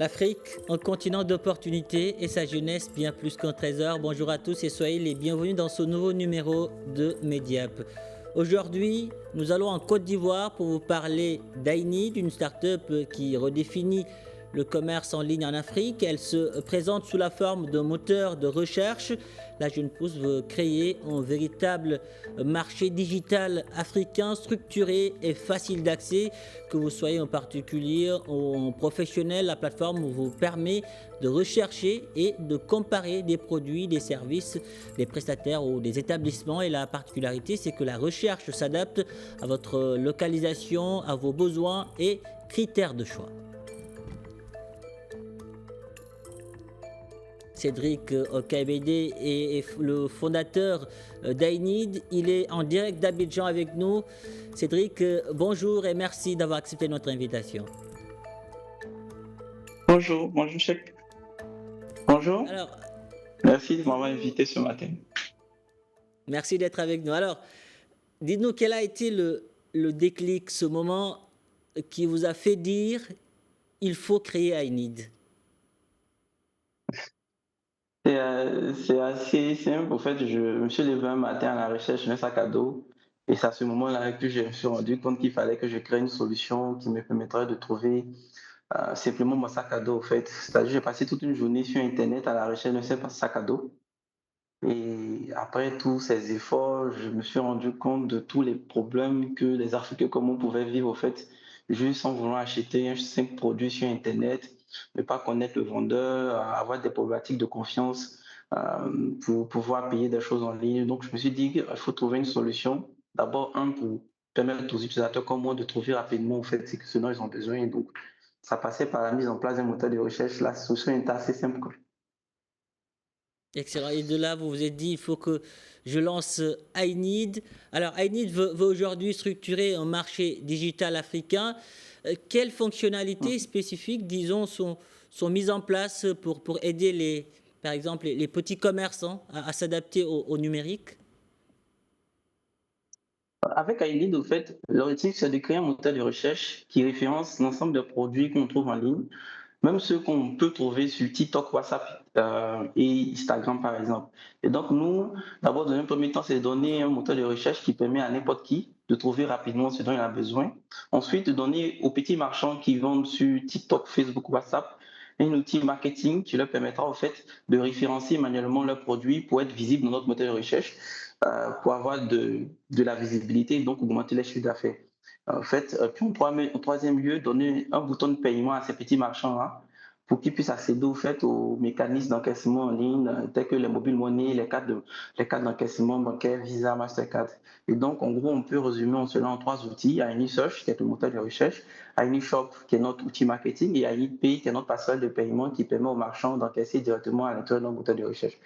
L'Afrique, un continent d'opportunités et sa jeunesse bien plus qu'un trésor. Bonjour à tous et soyez les bienvenus dans ce nouveau numéro de Mediap. Aujourd'hui, nous allons en Côte d'Ivoire pour vous parler d'Aïnid, une start-up qui redéfinit le commerce en ligne en Afrique. Elle se présente sous la forme d'un moteur de recherche. La jeune pousse veut créer un véritable marché digital africain structuré et facile d'accès. Que vous soyez en particulier ou en professionnel, la plateforme vous permet de rechercher et de comparer des produits, des services, des prestataires ou des établissements. Et la particularité, c'est que la recherche s'adapte à votre localisation, à vos besoins et critères de choix. Cédric Okabede est le fondateur d'Aïnid. Il est en direct d'Abidjan avec nous. Cédric, bonjour et merci d'avoir accepté notre invitation. Bonjour Chèque. Bonjour, Alors, merci de m'avoir invité ce matin. merci d'être avec nous. Alors, dites-nous quel a été le déclic, ce moment qui vous a fait dire il faut créer Aïnid. C'est assez simple. En fait, je me suis levé un matin à la recherche d'un sac à dos. Et c'est à ce moment-là que je me suis rendu compte qu'il fallait que je crée une solution qui me permettrait de trouver simplement mon sac à dos. En fait, c'est-à-dire j'ai passé toute une journée sur Internet à la recherche d'un sac à dos. Et après tous ces efforts, je me suis rendu compte de tous les problèmes que les Africains communs pouvaient vivre, au fait, juste en voulant acheter un simple produit sur Internet, ne pas connaître le vendeur, avoir des problématiques de confiance pour pouvoir payer des choses en ligne. Donc, je me suis dit qu'il faut trouver une solution. D'abord, pour permettre aux utilisateurs comme moi de trouver rapidement, en fait, ce dont ils ont besoin. Et donc, ça passait par la mise en place d'un moteur de recherche. La solution était assez simple, quoi. Excellent. Et de là, vous vous êtes dit, il faut que je lance Aïnid. Alors, Aïnid veut aujourd'hui structurer un marché digital africain. Quelles fonctionnalités spécifiques, disons, sont mises en place pour aider par exemple, les petits commerçants à s'adapter au numérique? Avec iLead, au fait, l'objectif, c'est de créer un moteur de recherche qui référence l'ensemble des produits qu'on trouve en ligne, même ceux qu'on peut trouver sur TikTok, WhatsApp et Instagram, par exemple. Et donc, nous, d'abord, dans un premier temps, c'est de donner un moteur de recherche qui permet à n'importe qui de trouver rapidement ce dont il a besoin. Ensuite, de donner aux petits marchands qui vendent sur TikTok, Facebook, WhatsApp, un outil marketing qui leur permettra, au fait, de référencer manuellement leurs produits pour être visibles dans notre moteur de recherche, pour avoir de la visibilité et donc augmenter les chiffres d'affaires. En fait, puis en troisième lieu, donner un bouton de paiement à ces petits marchands-là pour qu'ils puissent accéder au fait aux mécanismes d'encaissement en ligne, tels que les mobile money, les cartes d'encaissement bancaire, Visa, Mastercard. Et donc, en gros, on peut résumer en cela en trois outils. iNiSearch, qui est le moteur de recherche, iNiShop, qui est notre outil marketing, et iNiPay, qui est notre passerelle de paiement qui permet aux marchands d'encaisser directement à l'intérieur de notre moteur de recherche.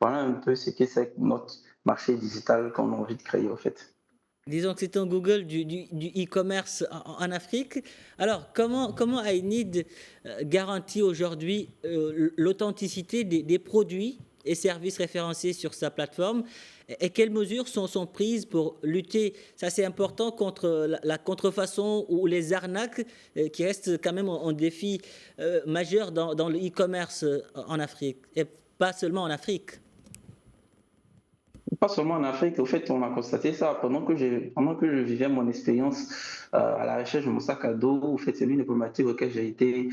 Voilà un peu ce que c'est notre marché digital qu'on a envie de créer, en fait. Disons que c'est un Google du e-commerce en Afrique. Alors, comment iNeed garantit aujourd'hui l'authenticité des produits et services référencés sur sa plateforme et quelles mesures sont prises pour lutter, ça c'est important, contre la contrefaçon ou les arnaques qui restent quand même un défi majeur dans le e-commerce en Afrique et pas seulement en Afrique. Pas seulement en Afrique, au fait, on a constaté ça pendant que je vivais mon expérience à la recherche de mon sac à dos. Au fait, c'est l'une des problématiques auxquelles j'ai été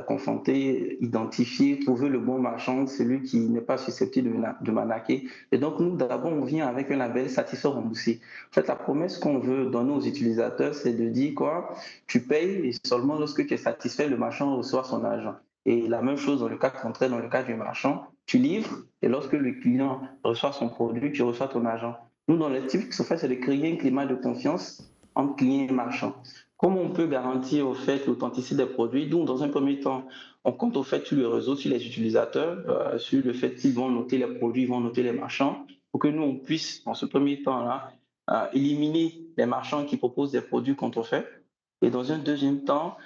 confronté, identifier, trouver le bon marchand, celui qui n'est pas susceptible de m'arnaquer. Et donc, nous, d'abord, on vient avec un label satisfait remboursé. En fait, la promesse qu'on veut donner aux utilisateurs, c'est de dire quoi? Tu payes et seulement lorsque tu es satisfait, le marchand reçoit son argent. Et la même chose dans le cas contraire, dans le cas du marchand, tu livres et lorsque le client reçoit son produit, tu reçois ton argent. Nous, dans le type, ce qu'on fait, c'est de créer un climat de confiance entre client et marchand. Comment on peut garantir au fait l'authenticité des produits? Donc, dans un premier temps, on compte au fait sur le réseau, sur les utilisateurs, sur le fait qu'ils vont noter les produits, ils vont noter les marchands, pour que nous, on puisse, dans ce premier temps-là, éliminer les marchands qui proposent des produits contrefaits. Et dans un deuxième temps,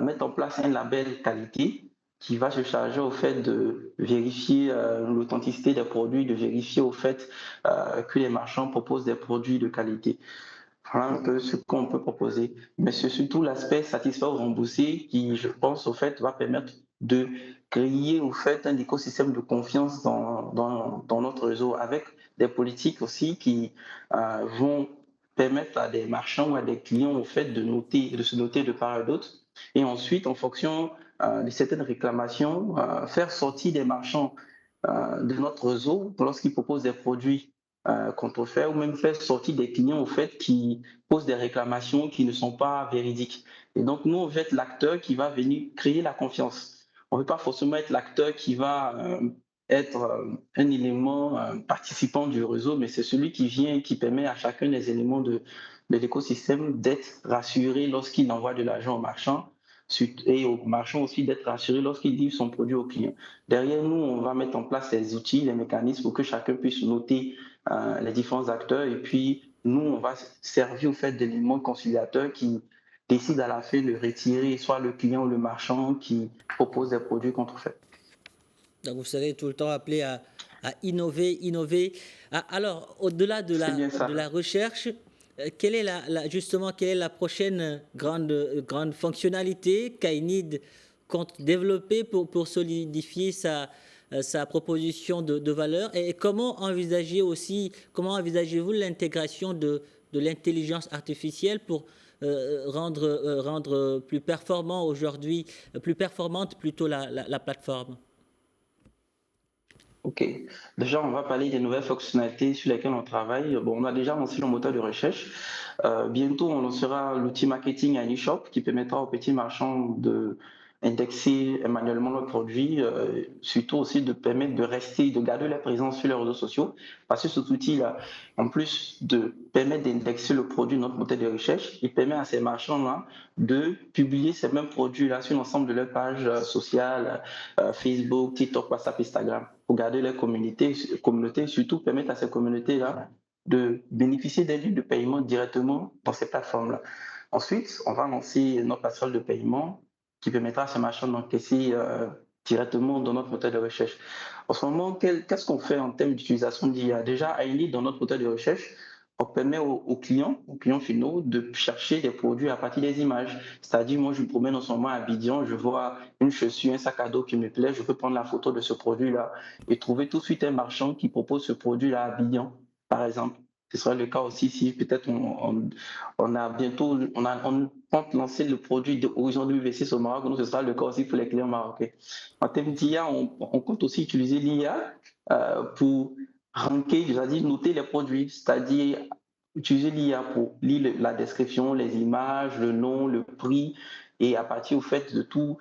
mettre en place un label qualité qui va se charger au fait de vérifier l'authenticité des produits, de vérifier au fait que les marchands proposent des produits de qualité. Voilà un peu ce qu'on peut proposer. Mais c'est surtout l'aspect satisfait ou remboursé qui, je pense, au fait, va permettre de créer au fait un écosystème de confiance dans notre réseau avec des politiques aussi qui vont permettre à des marchands ou à des clients au fait de se noter de part et d'autre. Et ensuite, en fonction de certaines réclamations, faire sortir des marchands de notre réseau lorsqu'ils proposent des produits contrefaits ou même faire sortir des clients au fait qui posent des réclamations qui ne sont pas véridiques. Et donc, nous, on veut être l'acteur qui va venir créer la confiance. On ne veut pas forcément être l'acteur qui va être un élément participant du réseau, mais c'est celui qui vient, qui permet à chacun des éléments de l'écosystème d'être rassuré lorsqu'il envoie de l'argent au marchand et au marchand aussi d'être rassuré lorsqu'il livre son produit au client. Derrière nous, on va mettre en place les outils, les mécanismes pour que chacun puisse noter les différents acteurs et puis nous, on va servir au fait d'éléments conciliateurs qui décident à la fin de retirer soit le client ou le marchand qui propose des produits contrefaits. Donc vous serez tout le temps appelé à innover, innover. Alors, au-delà de la recherche, quelle est justement, quelle est la prochaine grande fonctionnalité qu'Ainid compte développer pour solidifier sa proposition de valeur et comment envisagez-vous l'intégration de l'intelligence artificielle pour rendre plus performant aujourd'hui, plus performante plutôt la plateforme? OK. Déjà, on va parler des nouvelles fonctionnalités sur lesquelles on travaille. Bon, on a déjà lancé le moteur de recherche. Bientôt, on lancera l'outil marketing à eShop qui permettra aux petits marchands de indexer manuellement leurs produits, surtout aussi de permettre de rester, de garder leur présence sur les réseaux sociaux. Parce que cet outil-là, en plus de permettre d'indexer le produit de notre moteur de recherche, il permet à ces marchands-là de publier ces mêmes produits-là sur l'ensemble de leurs pages sociales, Facebook, TikTok, WhatsApp, Instagram, pour garder leur communauté, surtout permettre à ces communautés-là de bénéficier des lignes de paiement directement dans ces plateformes-là. Ensuite, on va lancer notre passerelle de paiement qui permettra à ces marchands d'encaisser directement dans notre moteur de recherche. En ce moment, qu'est-ce qu'on fait en termes d'utilisation d'IA? Déjà, à Elite, dans notre moteur de recherche, on permet aux clients finaux, de chercher des produits à partir des images. C'est-à-dire, moi, je me promène en ce moment à Abidjan, je vois une chaussure, un sac à dos qui me plaît, je peux prendre la photo de ce produit-là et trouver tout de suite un marchand qui propose ce produit-là à Abidjan, par exemple. Ce sera le cas aussi si peut-être on a bientôt, on compte lancer le produit de Horizon 2026 au Maroc, donc ce sera le cas aussi pour les clients marocains. En termes d'IA, on compte aussi utiliser l'IA pour ranker, c'est-à-dire noter les produits, c'est-à-dire utiliser l'IA pour lire la description, les images, le nom, le prix, et à partir au fait de tous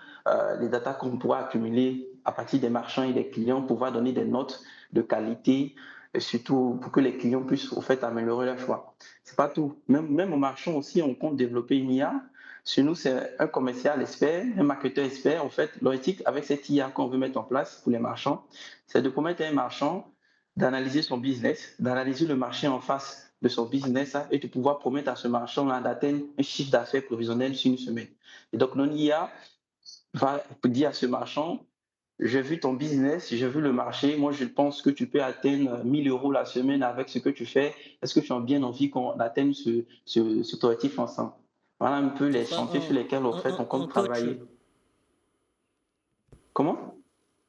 les datas qu'on pourra accumuler à partir des marchands et des clients, pouvoir donner des notes de qualité, et surtout pour que les clients puissent au fait améliorer leur choix. C'est pas tout. Même au marchand aussi, on compte développer une IA. Chez nous, c'est un commercial expert, un marketeur expert. En fait, l'éthique avec cette IA qu'on veut mettre en place pour les marchands, c'est de permettre à un marchand d'analyser son business, d'analyser le marché en face de son business et de pouvoir promettre à ce marchand-là d'atteindre un chiffre d'affaires prévisionnel sur une semaine. Et donc, non IA va dire à ce marchand, j'ai vu ton business, j'ai vu le marché, moi je pense que tu peux atteindre 1000 euros la semaine avec ce que tu fais. Est-ce que tu as bien envie qu'on atteigne cet objectif ensemble? Voilà un peu Ce les sera chantiers sur lesquels en fait, on un compte coach. travailler. Comment?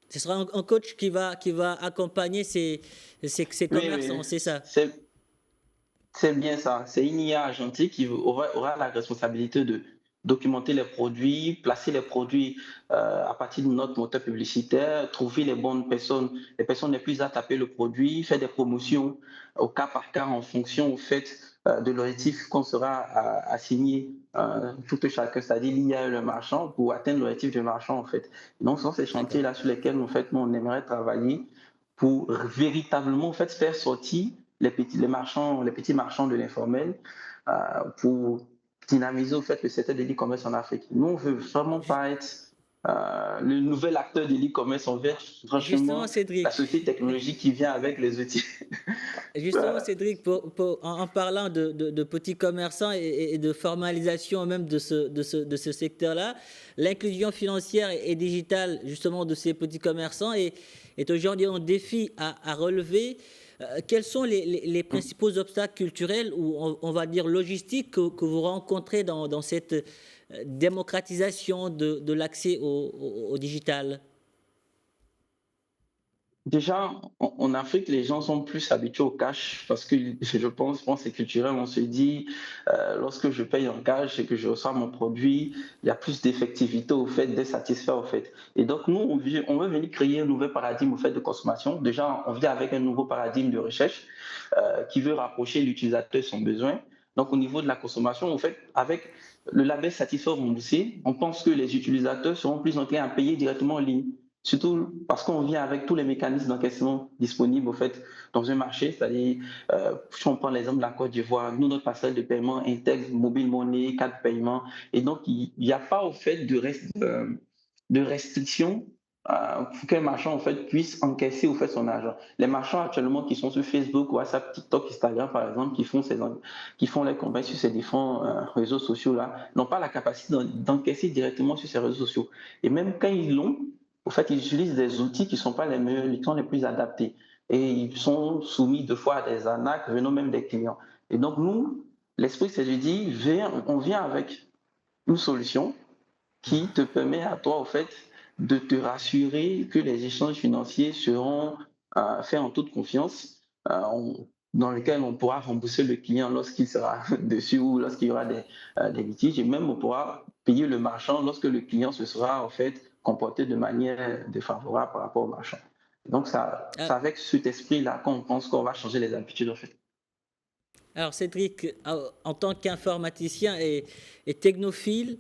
Ce sera un coach qui va accompagner ces Oui, commerçants, oui, c'est ça? c'est bien ça. C'est une IA agentique qui aura la responsabilité de documenter les produits, placer les produits à partir de notre moteur publicitaire, trouver les personnes les plus à taper le produit, faire des promotions au cas par cas en fonction au fait de l'objectif qu'on sera assigné tout chacun, c'est-à-dire l'IA et le marchand pour atteindre l'objectif du marchand en fait. Donc, ce sont ces D'accord. chantiers-là sur lesquels en fait, nous, on aimerait travailler pour véritablement en fait, faire sortir les petits marchands de l'informel pour dynamiser au fait le secteur de l'e-commerce en Afrique. Nous, on ne veut vraiment Ju- pas être le nouvel acteur de l'e-commerce, on veut être Justement, franchement la Cédric, société technologique qui vient avec les outils. Justement, Cédric, en parlant de petits commerçants et de formalisation même de ce secteur-là, l'inclusion financière et digitale justement de ces petits commerçants est aujourd'hui un défi à relever. Quels sont les principaux obstacles culturels ou on va dire logistiques que vous rencontrez dans cette démocratisation de l'accès au digital? Déjà, en Afrique, les gens sont plus habitués au cash parce que je pense que c'est culturel. On se dit, lorsque je paye en cash et que je reçois mon produit, il y a plus d'effectivité au fait d'être satisfait au fait. Et donc, nous, on veut venir créer un nouvel paradigme au fait de consommation. Déjà, on vient avec un nouveau paradigme de recherche qui veut rapprocher l'utilisateur de son besoin. Donc, au niveau de la consommation, en fait, avec le label satisfait remboursé, on pense que les utilisateurs seront plus enclins à payer directement en ligne. Surtout parce qu'on vient avec tous les mécanismes d'encaissement disponibles au fait, dans un marché, c'est-à-dire, si on prend l'exemple de la Côte d'Ivoire, nous, notre passerelle de paiement intègre mobile money, carte de paiement, et donc il n'y a pas au fait de restriction pour qu'un marchand en fait, puisse encaisser au fait, son argent. Les marchands actuellement qui sont sur Facebook, WhatsApp, TikTok, Instagram par exemple, qui font les campagnes sur ces différents réseaux sociaux-là, n'ont pas la capacité d'encaisser directement sur ces réseaux sociaux. Et même quand ils l'ont, au fait, ils utilisent des outils qui ne sont pas les meilleurs, qui sont les plus adaptés. Et ils sont soumis deux fois à des arnaques venant même des clients. Et donc, nous, l'esprit, c'est de dire, on vient avec une solution qui te permet à toi, au fait, de te rassurer que les échanges financiers seront faits en toute confiance, dans lesquels on pourra rembourser le client lorsqu'il sera dessus ou lorsqu'il y aura des litiges, et même on pourra payer le marchand lorsque le client se sera, en fait, comporté de manière défavorable par rapport au marchand. Donc, c'est avec cet esprit-là qu'on pense qu'on va changer les habitudes, en fait. Alors Cédric, en tant qu'informaticien et technophile,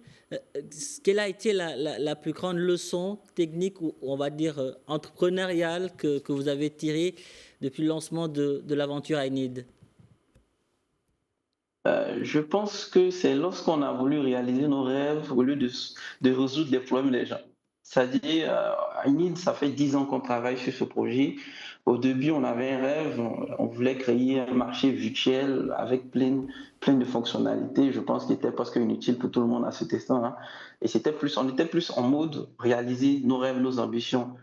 quelle a été la plus grande leçon technique ou on va dire entrepreneuriale que vous avez tirée depuis le lancement de l'aventure iNeed? Je pense que c'est lorsqu'on a voulu réaliser nos rêves au lieu de résoudre les problèmes des gens. C'est-à-dire, Inid, ça fait 10 ans qu'on travaille sur ce projet. Au début, on avait un rêve, on voulait créer un marché virtuel avec plein de fonctionnalités, je pense qu'il était presque inutile pour tout le monde à cet instant, hein. Et on était plus en mode réaliser nos rêves, nos ambitions.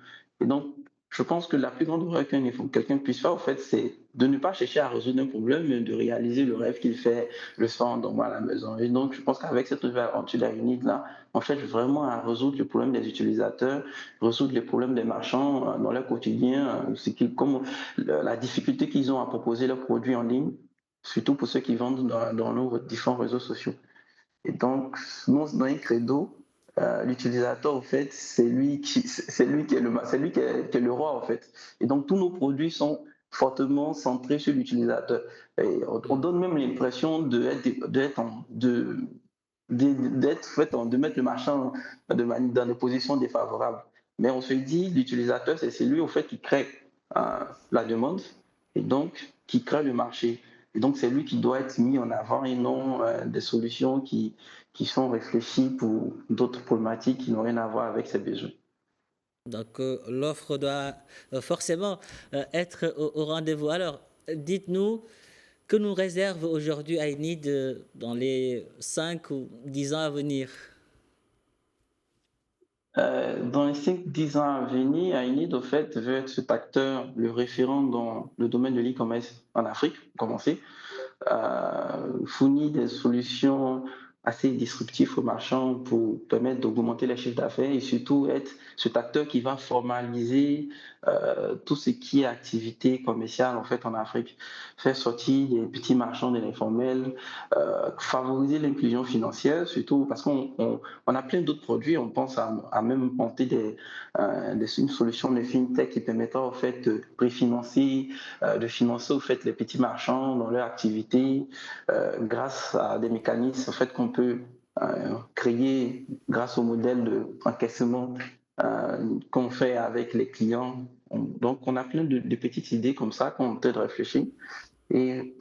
Et donc, je pense que la plus grande erreur quelqu'un puisse faire, en fait, c'est de ne pas chercher à résoudre un problème, mais de réaliser le rêve qu'il fait le soir en dormant à la maison. Et donc, je pense qu'avec cette nouvelle aventure unique là, on cherche vraiment à résoudre le problème des utilisateurs, résoudre les problèmes des marchands dans leur quotidien, comme la difficulté qu'ils ont à proposer leurs produits en ligne, surtout pour ceux qui vendent dans nos différents réseaux sociaux. Et donc, nous, dans un credo, l'utilisateur, en fait, c'est lui qui est le roi, en fait. Et donc, tous nos produits sont fortement centrés sur l'utilisateur. Et on donne même l'impression de mettre le marchand dans des positions défavorables. Mais on se dit, l'utilisateur, c'est celui, au fait, qui crée la demande et donc qui crée le marché. Et donc, c'est lui qui doit être mis en avant et non des solutions qui sont réfléchies pour d'autres problématiques qui n'ont rien à voir avec ses besoins. Donc l'offre doit forcément être au rendez-vous. Alors, dites-nous, que nous réserve aujourd'hui iNeed dans les 5 ou 10 ans à venir? Dans les 5-10 ans à venir, Ainid, au fait, veut être cet acteur, le référent dans le domaine de l'e-commerce en Afrique, pour commencer, fournit des solutions assez disruptives aux marchands pour permettre d'augmenter les chiffres d'affaires et surtout être cet acteur qui va formaliser tout ce qui est activité commerciale en fait en Afrique, faire sortir les petits marchands de l'informel, favoriser l'inclusion financière, surtout parce qu'on a plein d'autres produits, on pense à même monter une solution de fintech qui permettra en fait de préfinancer, de financer au fait les petits marchands dans leur activité grâce à des mécanismes en fait qu'on peut créer grâce au modèle d'encaissement qu'on fait avec les clients. Donc on a plein de petites idées comme ça qu'on peut réfléchir et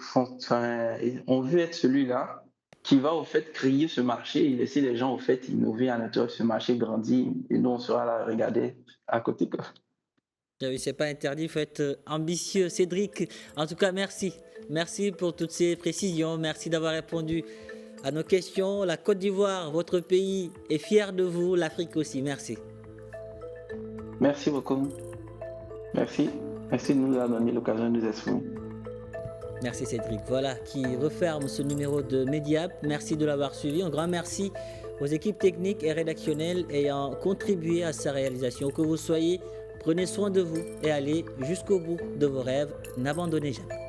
on veut être celui-là qui va au fait créer ce marché et laisser les gens au fait innover à l'intérieur de ce marché grandir et nous on sera là à regarder à côté. Oui, c'est pas interdit, il faut être ambitieux. Cédric, en tout cas, merci. Merci pour toutes ces précisions. Merci d'avoir répondu à nos questions. La Côte d'Ivoire, votre pays, est fier de vous. L'Afrique aussi. Merci. Merci beaucoup. Merci. Merci de nous avoir donné l'occasion de nous exprimer. Merci Cédric. Voilà qui referme ce numéro de Mediap. Merci de l'avoir suivi. Un grand merci aux équipes techniques et rédactionnelles ayant contribué à sa réalisation. Que vous soyez, prenez soin de vous et allez jusqu'au bout de vos rêves. N'abandonnez jamais.